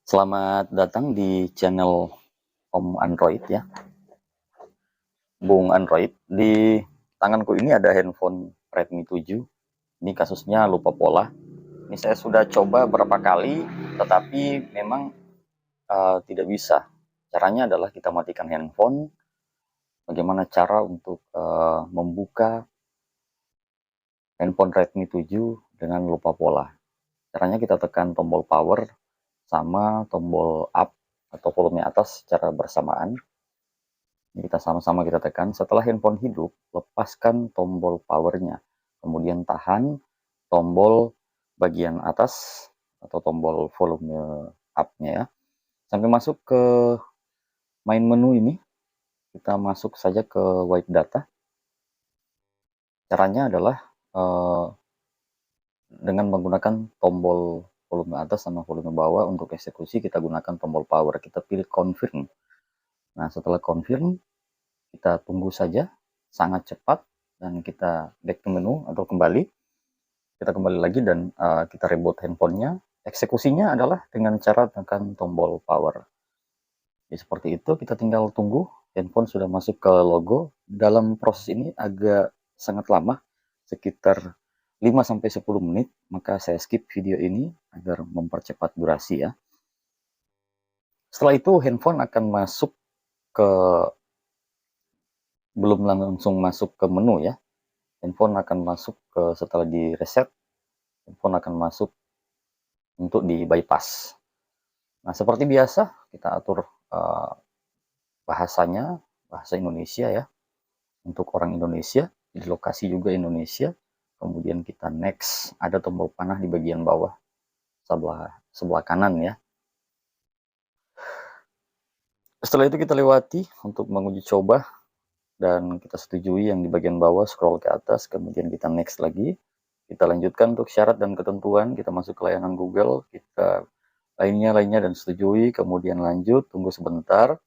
Selamat datang di channel Om Android ya, Bung Android. Di tanganku ini ada handphone Redmi 7. Ini kasusnya lupa pola. Ini saya sudah coba berapa kali, tetapi memang tidak bisa. Caranya adalah kita matikan handphone. Bagaimana cara untuk membuka handphone Redmi 7 dengan lupa pola? Caranya kita tekan tombol power sama tombol up atau volume atas secara bersamaan. Ini kita sama-sama kita tekan. Setelah handphone hidup, lepaskan tombol powernya. Kemudian tahan tombol bagian atas atau tombol volume up-nya ya. Sampai masuk ke main menu ini. Kita masuk saja ke white data. Caranya adalah dengan menggunakan tombol volume atas sama volume bawah. Untuk eksekusi kita gunakan tombol power. Kita pilih confirm. Nah, setelah confirm, kita tunggu saja, sangat cepat, dan kita back ke menu atau kembali. Kita kembali lagi dan kita reboot handphonenya. Eksekusinya adalah dengan cara tekan tombol power. Jadi seperti itu, kita tinggal tunggu. Handphone sudah masuk ke logo. Dalam proses ini agak sangat lama, sekitar 5-10 menit. Maka saya skip video ini agar mempercepat durasi ya. Setelah itu handphone akan masuk ke, belum langsung masuk ke menu ya. Handphone akan masuk ke, setelah di reset, handphone akan masuk untuk di bypass. Nah, seperti biasa kita atur bahasanya, bahasa Indonesia ya, untuk orang Indonesia, di lokasi juga Indonesia. Kemudian kita next, ada tombol panah di bagian bawah sebelah kanan ya. Setelah itu kita lewati untuk menguji coba dan kita setujui yang di bagian bawah, scroll ke atas, kemudian kita next lagi. Kita lanjutkan untuk syarat dan ketentuan, kita masuk ke layanan Google, kita lainnya dan setujui, kemudian lanjut, tunggu sebentar.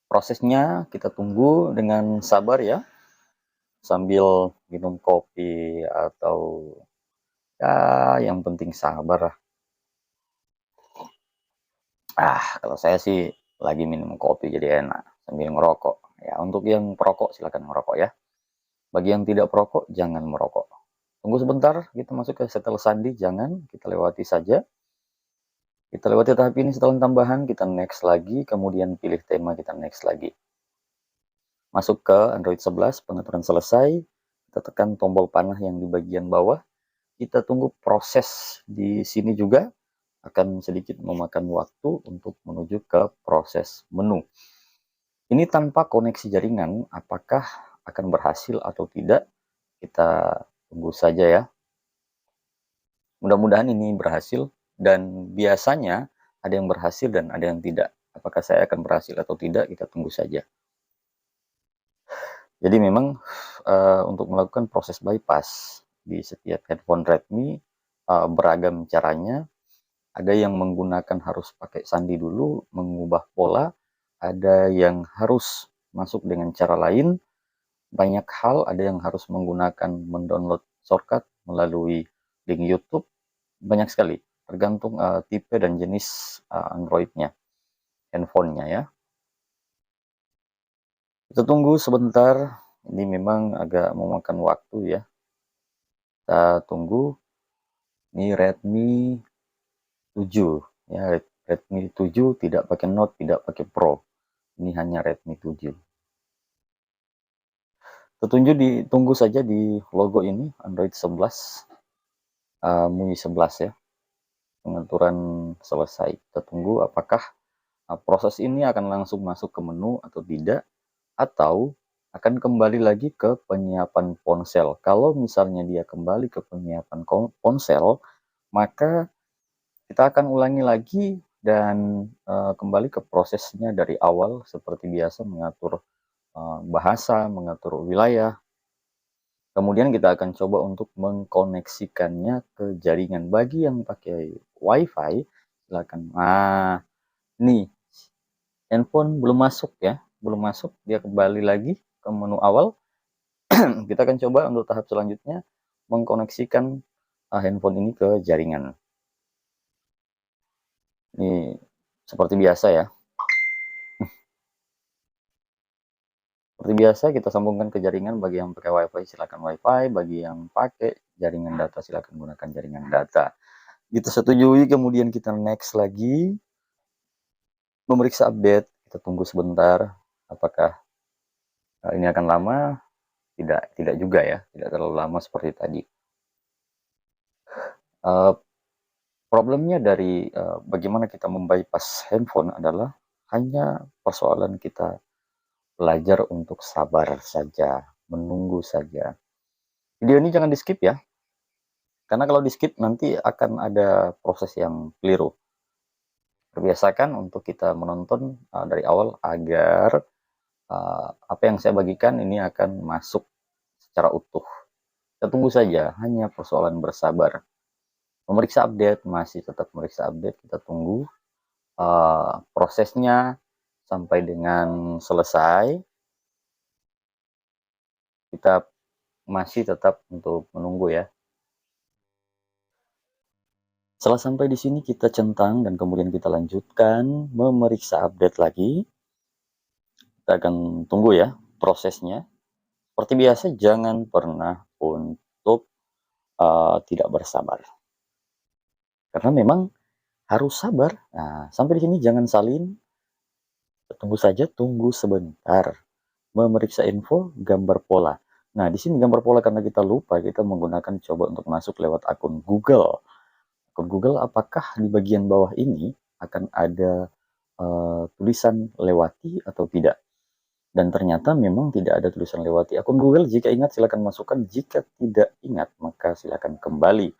Prosesnya kita tunggu dengan sabar ya, sambil minum kopi atau ya yang penting sabar lah. Kalau saya sih lagi minum kopi jadi enak sambil ngerokok. Ya, untuk yang perokok silakan ngerokok ya. Bagi yang tidak perokok jangan merokok. Tunggu sebentar, kita masuk ke setel sandi, jangan, kita lewati saja. Kita lewati tahap ini, setelah tambahan, kita next lagi, kemudian pilih tema, kita next lagi. Masuk ke Android 11, pengaturan selesai, kita tekan tombol panah yang di bagian bawah, kita tunggu proses di sini juga, akan sedikit memakan waktu untuk menuju ke proses menu. Ini tanpa koneksi jaringan, apakah akan berhasil atau tidak, kita tunggu saja ya. Mudah-mudahan ini berhasil, dan biasanya ada yang berhasil dan ada yang tidak. Apakah saya akan berhasil atau tidak, kita tunggu saja. Jadi memang untuk melakukan proses bypass di setiap handphone Redmi beragam caranya. Ada yang menggunakan harus pakai sandi dulu, mengubah pola. Ada yang harus masuk dengan cara lain. Banyak hal, ada yang harus menggunakan mendownload shortcut melalui link YouTube. Banyak sekali, tergantung tipe dan jenis Android-nya, handphonenya ya. Kita tunggu sebentar, ini memang agak memakan waktu ya. Kita tunggu, ini Redmi 7 ya, Redmi 7 tidak pakai Note, tidak pakai Pro. Ini hanya Redmi 7. Tunggu saja di logo ini, Android 11, MUI 11 ya. Pengaturan selesai. Kita tunggu apakah proses ini akan langsung masuk ke menu atau tidak, atau akan kembali lagi ke penyiapan ponsel. Kalau misalnya dia kembali ke penyiapan ponsel, maka kita akan ulangi lagi dan kembali ke prosesnya dari awal seperti biasa, mengatur bahasa, mengatur wilayah. Kemudian kita akan coba untuk mengkoneksikannya ke jaringan. Bagi yang pakai WiFi, silakan. Nah, nih handphone belum masuk ya, belum masuk, dia kembali lagi ke menu awal. Kita akan coba untuk tahap selanjutnya mengkoneksikan handphone ini ke jaringan. Ini seperti biasa ya. Seperti biasa kita sambungkan ke jaringan. Bagi yang pakai WiFi silakan WiFi, bagi yang pakai jaringan data silakan gunakan jaringan data. Kita setujui, kemudian kita next lagi. Memeriksa update, kita tunggu sebentar. Apakah ini akan lama? Tidak juga ya, tidak terlalu lama seperti tadi. Problemnya dari bagaimana kita membypass handphone adalah hanya persoalan kita belajar untuk sabar saja, menunggu saja. Video ini jangan di skip ya, karena kalau di skip nanti akan ada proses yang keliru. Perbiasakan untuk kita menonton dari awal agar apa yang saya bagikan ini akan masuk secara utuh. Kita tunggu saja, hanya persoalan bersabar. Memeriksa update, masih tetap memeriksa update, kita tunggu prosesnya sampai dengan selesai. Kita masih tetap untuk menunggu ya. Setelah sampai di sini kita centang dan kemudian kita lanjutkan memeriksa update lagi. Kita akan tunggu ya prosesnya. Seperti biasa, jangan pernah untuk tidak bersabar. Karena memang harus sabar. Nah, sampai di sini jangan salin. Tunggu saja, tunggu sebentar. Memeriksa info gambar pola. Nah, di sini gambar pola karena kita lupa, kita menggunakan coba untuk masuk lewat akun Google. Akun Google, apakah di bagian bawah ini akan ada tulisan lewati atau tidak? Dan ternyata memang tidak ada tulisan lewati. Akun Google jika ingat silakan masukkan, jika tidak ingat maka silakan kembali.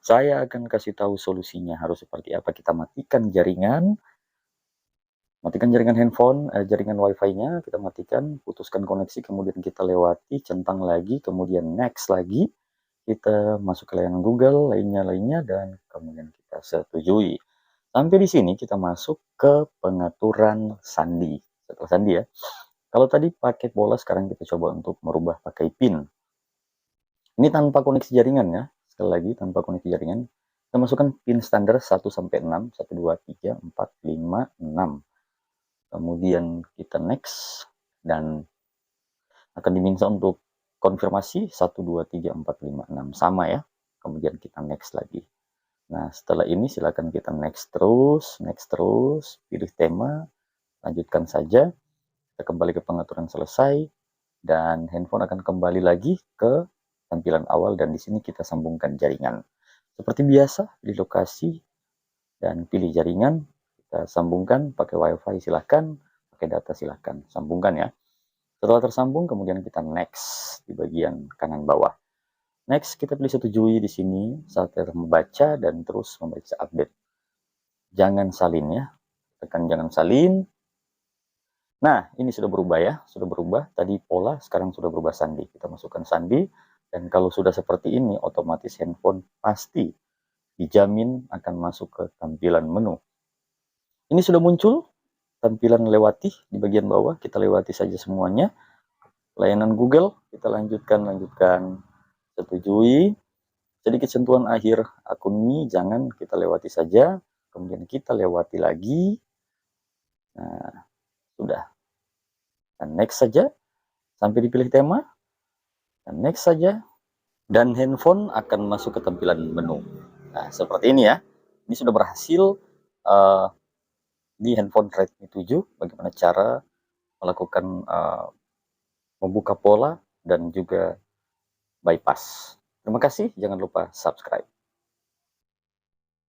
Saya akan kasih tahu solusinya harus seperti apa. Kita matikan jaringan, handphone, jaringan wifi-nya, kita matikan, putuskan koneksi, kemudian kita lewati, centang lagi, kemudian next lagi, kita masuk ke layanan Google, lainnya, dan kemudian kita setujui. Sampai di sini kita masuk ke pengaturan sandi. Setelah sandi ya. Kalau tadi pakai pola, sekarang kita coba untuk merubah pakai PIN. Ini tanpa koneksi jaringan ya. Sekali lagi, tanpa koneksi jaringan. Kita masukkan PIN standar 1 sampai 6, 1 2 3 4 5 6. Kemudian kita next dan akan diminta untuk konfirmasi 1 2 3 4 5 6 sama ya. Kemudian kita next lagi. Nah, setelah ini silakan kita next terus, pilih tema, lanjutkan saja. Kita kembali ke pengaturan selesai, dan handphone akan kembali lagi ke tampilan awal, dan di sini kita sambungkan jaringan. Seperti biasa di lokasi dan pilih jaringan, kita sambungkan pakai WiFi silahkan, pakai data silahkan, sambungkan ya. Setelah tersambung, kemudian kita next di bagian kanan bawah. Next, kita pilih setujui di sini saat kita membaca dan terus memeriksa update. Jangan salin ya, tekan jangan salin. Nah, ini sudah berubah ya, sudah berubah. Tadi pola, sekarang sudah berubah sandi. Kita masukkan sandi, dan kalau sudah seperti ini, otomatis handphone pasti dijamin akan masuk ke tampilan menu. Ini sudah muncul tampilan lewati di bagian bawah, kita lewati saja semuanya. Layanan Google, kita lanjutkan, setujui. Sedikit sentuhan akhir akun Mi, jangan, kita lewati saja. Kemudian kita lewati lagi. Nah, sudah. Dan next saja, sampai dipilih tema, dan next saja, dan handphone akan masuk ke tampilan menu. Nah, seperti ini ya. Ini sudah berhasil di handphone Redmi 7, bagaimana cara melakukan membuka pola dan juga bypass. Terima kasih, jangan lupa subscribe.